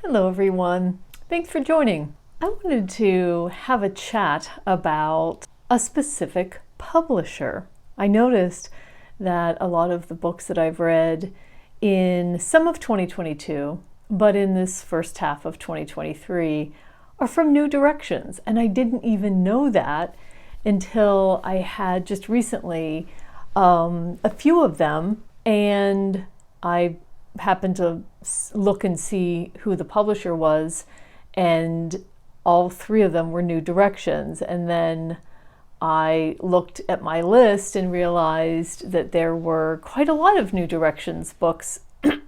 Hello everyone, thanks for joining. I wanted to have a chat about a specific publisher. I noticed that a lot of the books that I've read in some of 2022, but in this first half of 2023, are from New Directions, and I didn't even know that until I had just recently a few of them, and I happened to look and see who the publisher was, and all three of them were New Directions. And then I looked at my list and realized that there were quite a lot of New Directions books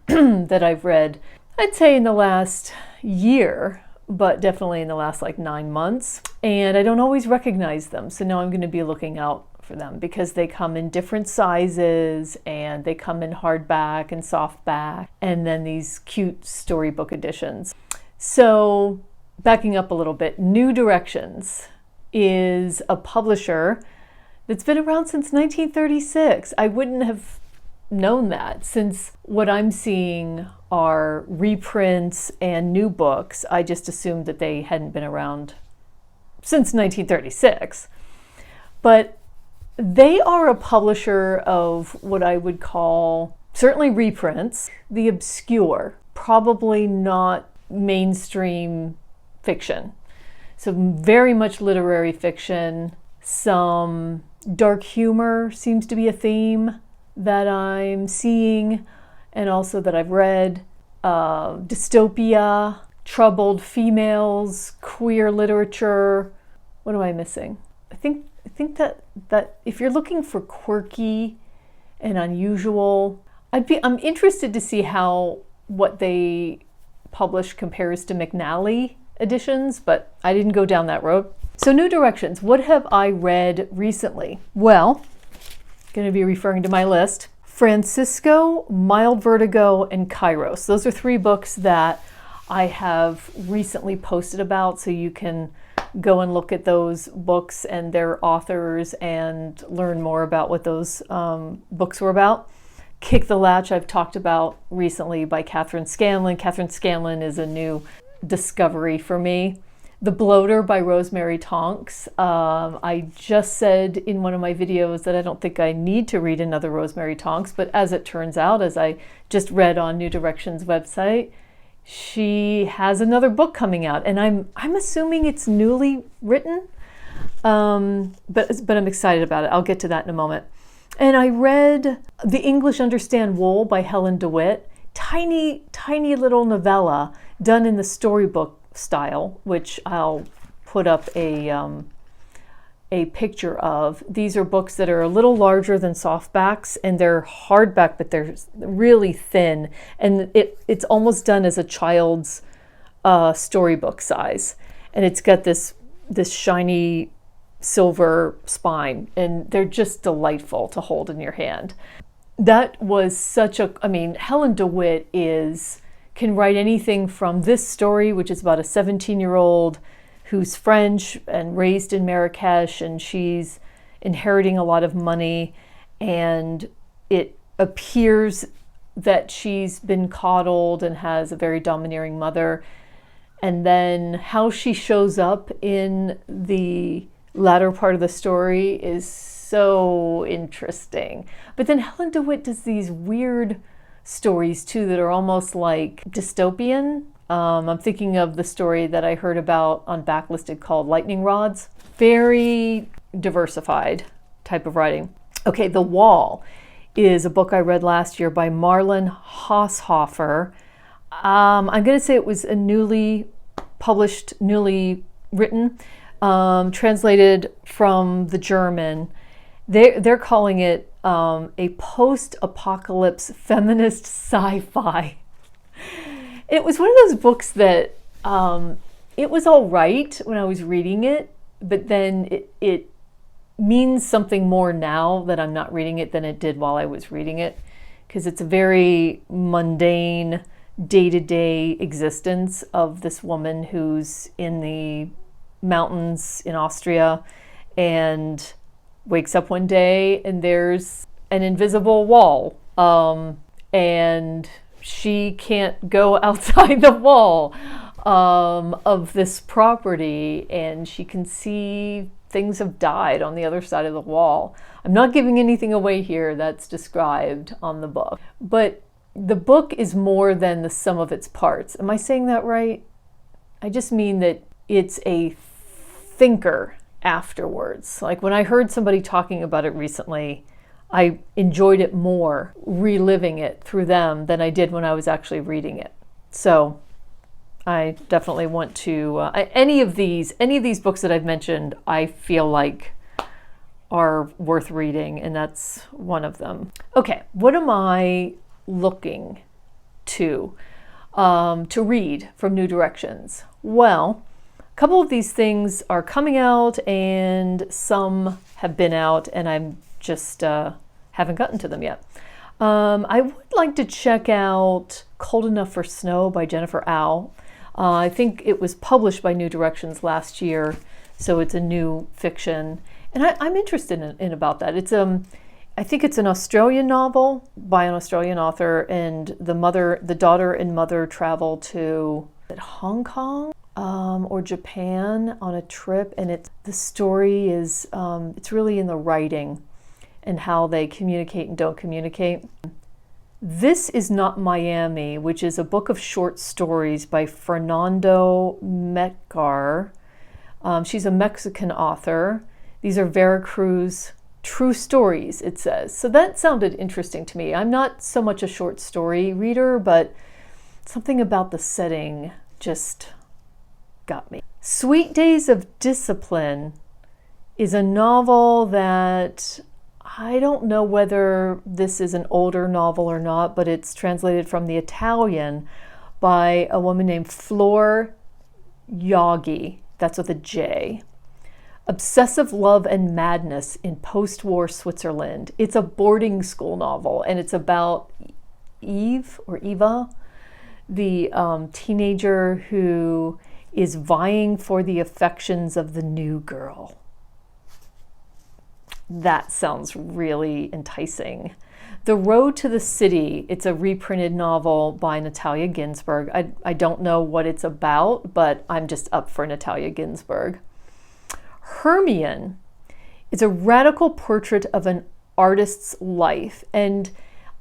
that I've read, I'd say in the last year, but definitely in the last 9 months. And I don't always recognize them. So now I'm going to be looking out for them because they come in different sizes and they come in hardback and softback, and then these cute storybook editions. So backing up a little bit, New Directions is a publisher that's been around since 1936. I wouldn't have known that, since what I'm seeing are reprints and new books. I just assumed that they hadn't been around since 1936. But they are a publisher of what I would call certainly reprints, the obscure, probably not mainstream fiction. So very much literary fiction. Some dark humor seems to be a theme that I'm seeing and also that I've read. Dystopia, troubled females, queer literature. What am I missing? I think that if you're looking for quirky and unusual, I'm interested to see how what they publish compares to McNally editions, but I didn't go down that road. So New Directions, what have I read recently? Well, going to be referring to my list. Francisco, Mild Vertigo, and Kairos. Those are 3 books that I have recently posted about, so you can go and look at those books and their authors and learn more about what those books were about. Kick the Latch, I've talked about recently, by Kathryn Scanlan. Kathryn Scanlan is a new discovery for me. The Bloater by Rosemary Tonks. I just said in one of my videos that I don't think I need to read another Rosemary Tonks, but as it turns out, as I just read on New Directions website, she has another book coming out, and I'm assuming it's newly written, but I'm excited about it. I'll get to that in a moment. And I read The English Understand Wool by Helen DeWitt. Tiny little novella done in the storybook style, which I'll put up a picture of. These are books that are a little larger than softbacks, and they're hardback, but they're really thin, and it's almost done as a child's storybook size, and it's got this shiny silver spine, and they're just delightful to hold in your hand. That was Helen DeWitt can write anything from this story, which is about a 17-year-old who's French and raised in Marrakesh, and she's inheriting a lot of money, and it appears that she's been coddled and has a very domineering mother. And then how she shows up in the latter part of the story is so interesting. But then Helen DeWitt does these weird stories too that are almost like dystopian. I'm thinking of the story that I heard about on Backlisted called Lightning Rods. Very diversified type of writing. Okay, The Wall is a book I read last year by Marlen Haushofer. I'm going to say it was a newly published, newly written, translated from the German. They're calling it a post-apocalypse feminist sci-fi. It was one of those books that it was all right when I was reading it, but then it means something more now that I'm not reading it than it did while I was reading it, because it's a very mundane, day-to-day existence of this woman who's in the mountains in Austria and wakes up one day and there's an invisible wall, and she can't go outside the wall of this property, and she can see things have died on the other side of the wall. I'm not giving anything away here that's described on the book, but the book is more than the sum of its parts. Am I saying that right? I just mean that it's a thinker afterwards. Like when I heard somebody talking about it recently, I enjoyed it more reliving it through them than I did when I was actually reading it. So I definitely want to, any of these books that I've mentioned, I feel like are worth reading, and that's one of them. Okay, what am I looking to read from New Directions? Well, a couple of these things are coming out and some have been out, and I'm just haven't gotten to them yet. I would like to check out Cold Enough for Snow by Jennifer Au. I think it was published by New Directions last year, so it's a new fiction. And I'm interested in about that. It's I think it's an Australian novel by an Australian author, and the daughter and mother travel to Hong Kong or Japan on a trip, and the story is it's really in the writing and how they communicate and don't communicate. This is Not Miami, which is a book of short stories by Fernanda Melchor. She's a Mexican author. These are Veracruz true stories, it says. So that sounded interesting to me. I'm not so much a short story reader, but something about the setting just got me. Sweet Days of Discipline is a novel that I don't know whether this is an older novel or not, but it's translated from the Italian by a woman named Fleur Jaeggy. That's with a J. Obsessive Love and Madness in Post-War Switzerland. It's a boarding school novel, and it's about Eva, the teenager who is vying for the affections of the new girl. That sounds really enticing. The Road to the City, it's a reprinted novel by Natalia Ginzburg. I don't know what it's about, but I'm just up for Natalia Ginzburg. HERmione is a radical portrait of an artist's life. And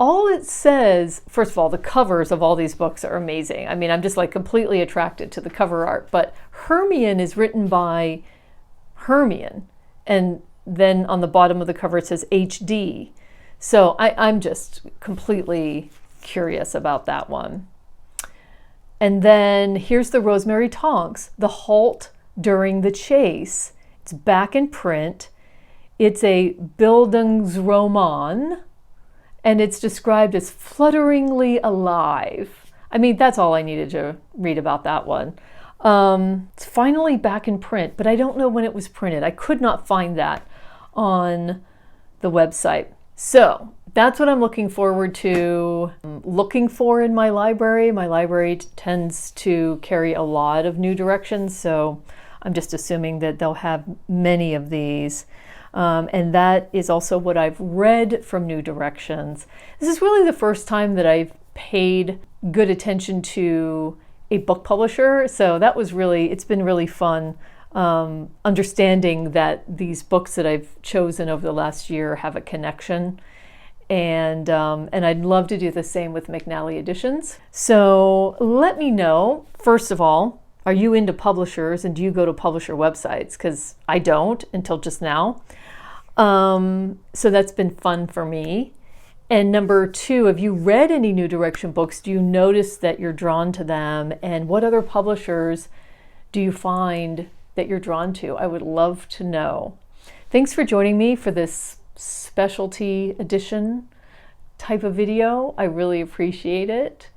all it says, first of all, the covers of all these books are amazing. I mean, I'm just like completely attracted to the cover art. But HERmione is written by HERmione, and then on the bottom of the cover it says HD. So I'm just completely curious about that one. And then here's the Rosemary Tonks, The Halt During the Chase. It's back in print. It's a Bildungsroman, and it's described as flutteringly alive. I mean, that's all I needed to read about that one. It's finally back in print, but I don't know when it was printed. I could not find that on the website. So that's what I'm looking forward to, looking for in my library. My library tends to carry a lot of New Directions, so I'm just assuming that they'll have many of these. And that is also what I've read from New Directions. This is really the first time that I've paid good attention to a book publisher, so that was it's been really fun understanding that these books that I've chosen over the last year have a connection. And I'd love to do the same with McNally Editions. So let me know, first of all, are you into publishers and do you go to publisher websites? Because I don't until just now. So that's been fun for me. And number two, have you read any New Direction books? Do you notice that you're drawn to them? And what other publishers do you find that you're drawn to? I would love to know. Thanks for joining me for this specialty edition type of video. I really appreciate it.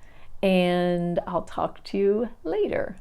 And I'll talk to you later.